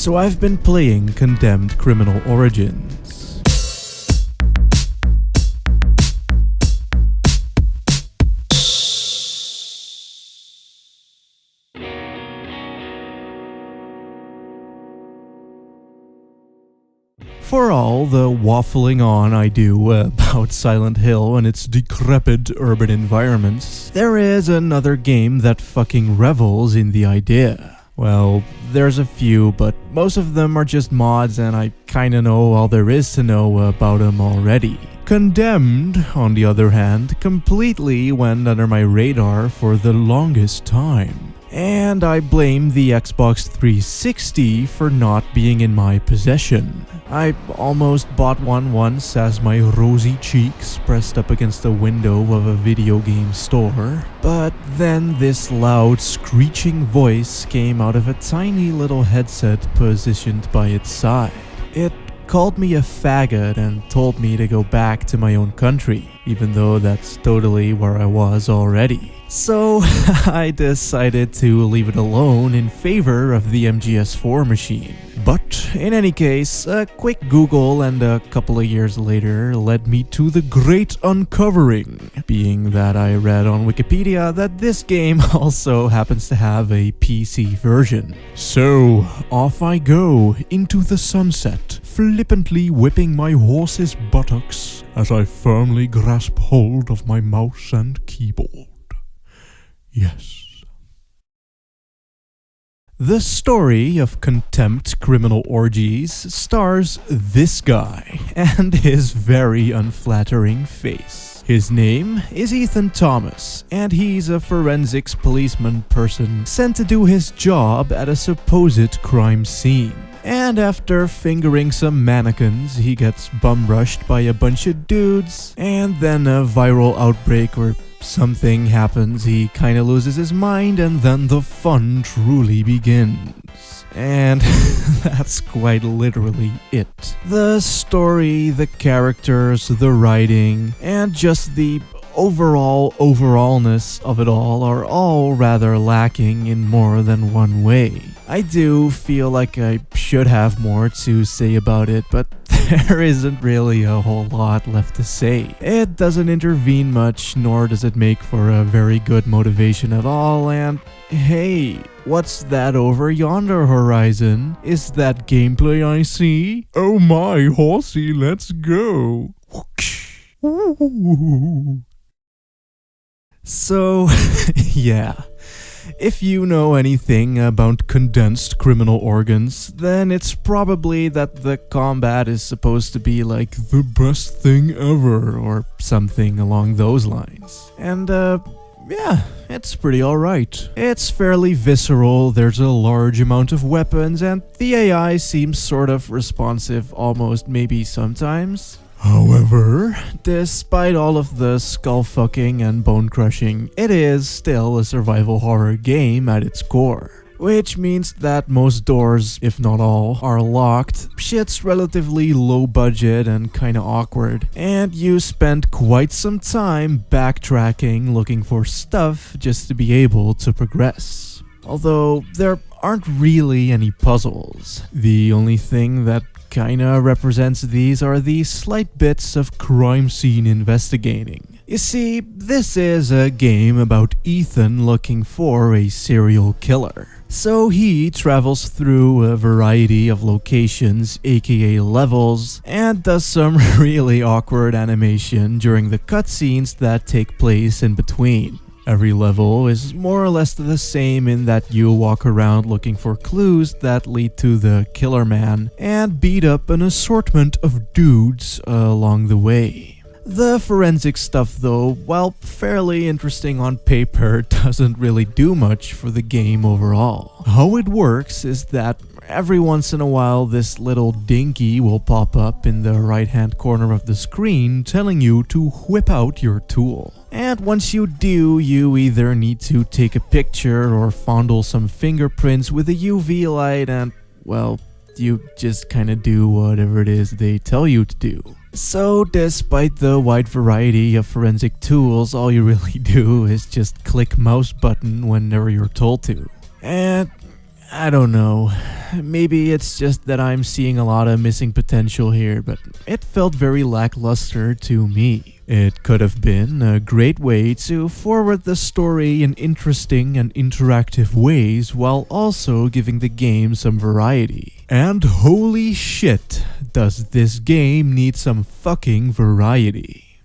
So I've been playing Condemned Criminal Origins. For all the waffling on I do about Silent Hill and its decrepit urban environments, there is another game that fucking revels in the idea. Well, there's a few, but most of them are just mods and I kinda know all there is to know about them already. Condemned, on the other hand, completely went under my radar for the longest time. And I blame the Xbox 360 for not being in my possession. I almost bought one once as my rosy cheeks pressed up against the window of a video game store, but then this loud screeching voice came out of a tiny little headset positioned by its side. It called me a faggot and told me to go back to my own country, even though that's totally where I was already. So I decided to leave it alone in favor of the MGS4 machine. But in any case, a quick Google and a couple of years later led me to the great uncovering, being that I read on Wikipedia that this game also happens to have a PC version. So off I go into the sunset, flippantly whipping my horse's buttocks as I firmly grasp hold of my mouse and keyboard. Yes. The story of Contempt Criminal Orgies stars this guy and his very unflattering face. His name is Ethan Thomas, and he's a forensics policeman person sent to do his job at a supposed crime scene. And after fingering some mannequins, he gets bum-rushed by a bunch of dudes, and then a viral outbreak or something happens, he kinda loses his mind, and then the fun truly begins. And that's quite literally it. The story, the characters, the writing, and just the overallness of it all are all rather lacking in more than one way. I do feel like I should have more to say about it, but there isn't really a whole lot left to say. It doesn't intervene much, nor does it make for a very good motivation at all, and hey, what's that over yonder horizon? Is that gameplay I see? Oh my, horsey, let's go. So, yeah. If you know anything about condensed criminal organs, then it's probably that the combat is supposed to be like the best thing ever, or something along those lines. And, yeah, it's pretty alright. It's fairly visceral, there's a large amount of weapons, and the AI seems sort of responsive almost maybe sometimes. However, despite all of the skull-fucking and bone-crushing, it is still a survival horror game at its core. Which means that most doors, if not all, are locked, shit's relatively low budget and kinda awkward, and you spend quite some time backtracking looking for stuff just to be able to progress. Although, there aren't really any puzzles. The only thing that kinda represents these are the slight bits of crime scene investigating. You see, this is a game about Ethan looking for a serial killer. So he travels through a variety of locations, aka levels, and does some really awkward animation during the cutscenes that take place in between. Every level is more or less the same in that you walk around looking for clues that lead to the killer man and beat up an assortment of dudes along the way. The forensic stuff though, while fairly interesting on paper, doesn't really do much for the game overall. How it works is that every once in a while this little dinky will pop up in the right hand corner of the screen telling you to whip out your tool. And once you do, you either need to take a picture or fondle some fingerprints with a UV light and, well, you just kinda do whatever it is they tell you to do. So despite the wide variety of forensic tools, all you really do is just click mouse button whenever you're told to. And I don't know. Maybe it's just that I'm seeing a lot of missing potential here, but it felt very lackluster to me. It could have been a great way to forward the story in interesting and interactive ways while also giving the game some variety. And holy shit, does this game need some fucking variety.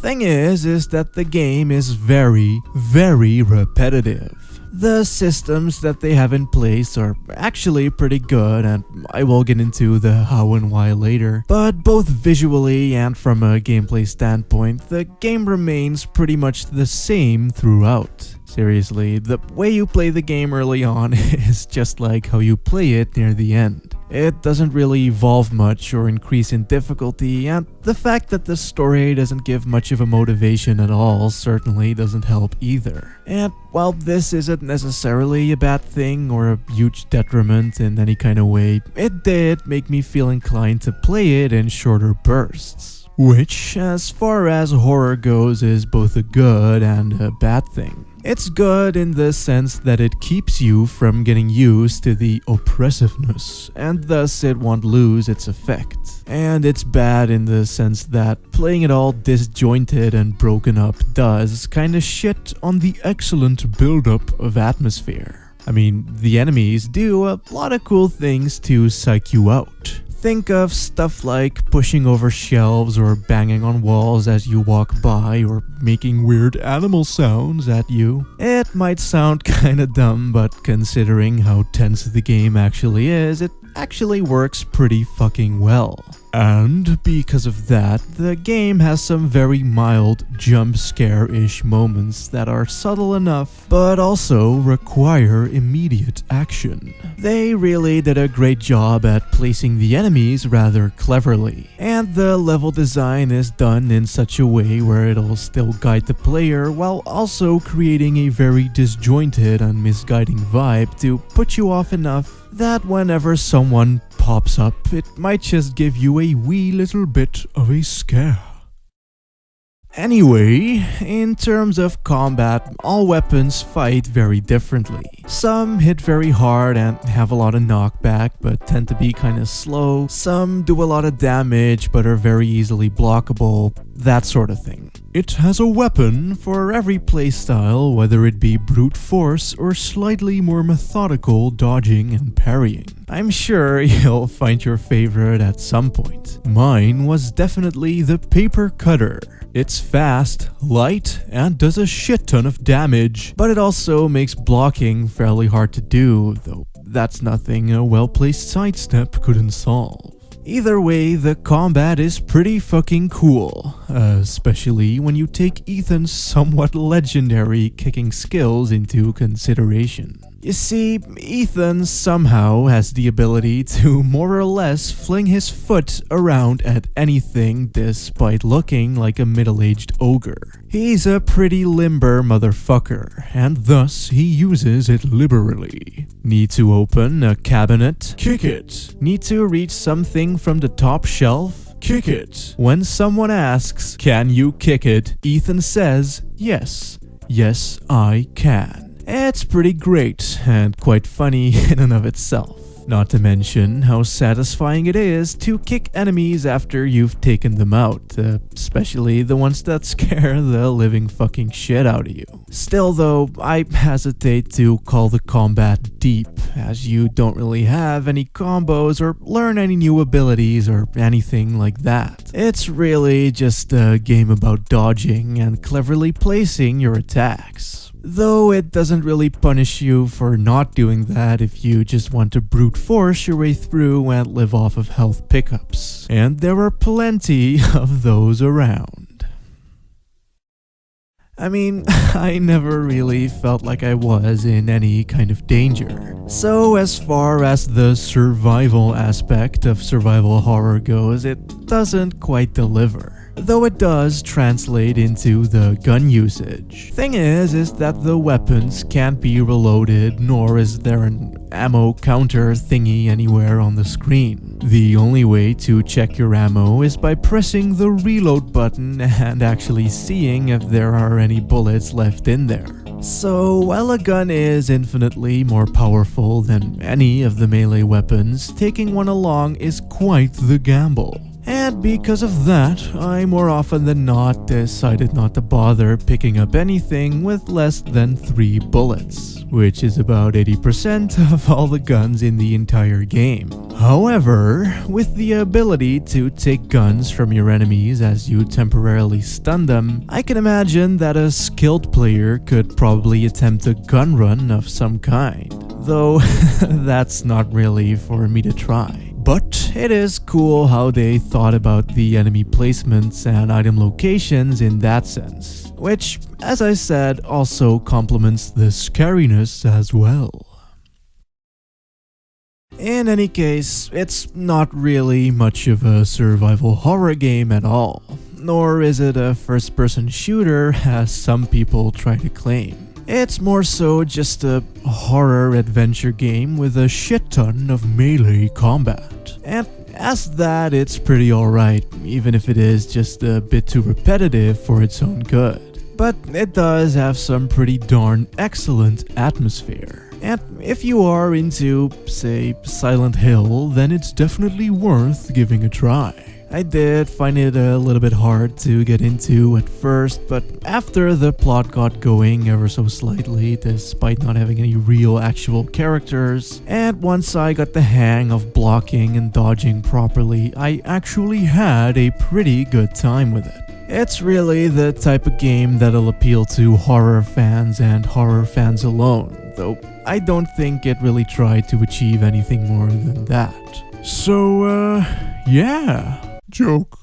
Thing is that the game is very, very repetitive. The systems that they have in place are actually pretty good, and I will get into the how and why later, but both visually and from a gameplay standpoint, the game remains pretty much the same throughout. Seriously, the way you play the game early on is just like how you play it near the end. It doesn't really evolve much or increase in difficulty, and the fact that the story doesn't give much of a motivation at all certainly doesn't help either. And while this isn't necessarily a bad thing or a huge detriment in any kind of way, it did make me feel inclined to play it in shorter bursts. Which, as far as horror goes, is both a good and a bad thing. It's good in the sense that it keeps you from getting used to the oppressiveness, and thus it won't lose its effect. And it's bad in the sense that playing it all disjointed and broken up does kinda shit on the excellent build-up of atmosphere. I mean, the enemies do a lot of cool things to psych you out. Think of stuff like pushing over shelves or banging on walls as you walk by or making weird animal sounds at you. It might sound kinda dumb, but considering how tense the game actually is, it actually works pretty fucking well. And because of that, the game has some very mild jump scare-ish moments that are subtle enough, but also require immediate action. They really did a great job at placing the enemies rather cleverly, and the level design is done in such a way where it'll still guide the player while also creating a very disjointed and misguiding vibe to put you off enough that whenever someone pops up, it might just give you a wee little bit of a scare. Anyway, in terms of combat, all weapons fight very differently. Some hit very hard and have a lot of knockback but tend to be kinda slow. Some do a lot of damage but are very easily blockable, that sort of thing. It has a weapon for every playstyle, whether it be brute force or slightly more methodical dodging and parrying. I'm sure you'll find your favorite at some point. Mine was definitely the paper cutter. It's fast, light, and does a shit ton of damage, but it also makes blocking fairly hard to do, though that's nothing a well-placed sidestep couldn't solve. Either way, the combat is pretty fucking cool, especially when you take Ethan's somewhat legendary kicking skills into consideration. You see, Ethan somehow has the ability to more or less fling his foot around at anything despite looking like a middle-aged ogre. He's a pretty limber motherfucker, and thus he uses it liberally. Need to open a cabinet? Kick it. Need to reach something from the top shelf? Kick it. When someone asks, "Can you kick it?" Ethan says, "Yes. Yes, I can." It's pretty great and quite funny in and of itself. Not to mention how satisfying it is to kick enemies after you've taken them out, especially the ones that scare the living fucking shit out of you. Still though, I hesitate to call the combat deep, as you don't really have any combos or learn any new abilities or anything like that. It's really just a game about dodging and cleverly placing your attacks. Though it doesn't really punish you for not doing that if you just want to brute force your way through and live off of health pickups. And there are plenty of those around. I mean, I never really felt like I was in any kind of danger. So as far as the survival aspect of survival horror goes, it doesn't quite deliver. Though it does translate into the gun usage. Thing is that the weapons can't be reloaded, nor is there an ammo counter thingy anywhere on the screen. The only way to check your ammo is by pressing the reload button and actually seeing if there are any bullets left in there. So while a gun is infinitely more powerful than any of the melee weapons, taking one along is quite the gamble. And because of that, I more often than not decided not to bother picking up anything with less than 3 bullets, which is about 80% of all the guns in the entire game. However, with the ability to take guns from your enemies as you temporarily stun them, I can imagine that a skilled player could probably attempt a gun run of some kind, though that's not really for me to try. But it is cool how they thought about the enemy placements and item locations in that sense, which, as I said, also complements the scariness as well. In any case, it's not really much of a survival horror game at all, nor is it a first-person shooter as some people try to claim. It's more so just a horror adventure game with a shit ton of melee combat. And as that, it's pretty alright, even if it is just a bit too repetitive for its own good. But it does have some pretty darn excellent atmosphere. And if you are into, say, Silent Hill, then it's definitely worth giving a try. I did find it a little bit hard to get into at first, but after the plot got going ever so slightly, despite not having any real actual characters, and once I got the hang of blocking and dodging properly, I actually had a pretty good time with it. It's really the type of game that'll appeal to horror fans and horror fans alone, though I don't think it really tried to achieve anything more than that. So, yeah. Joke.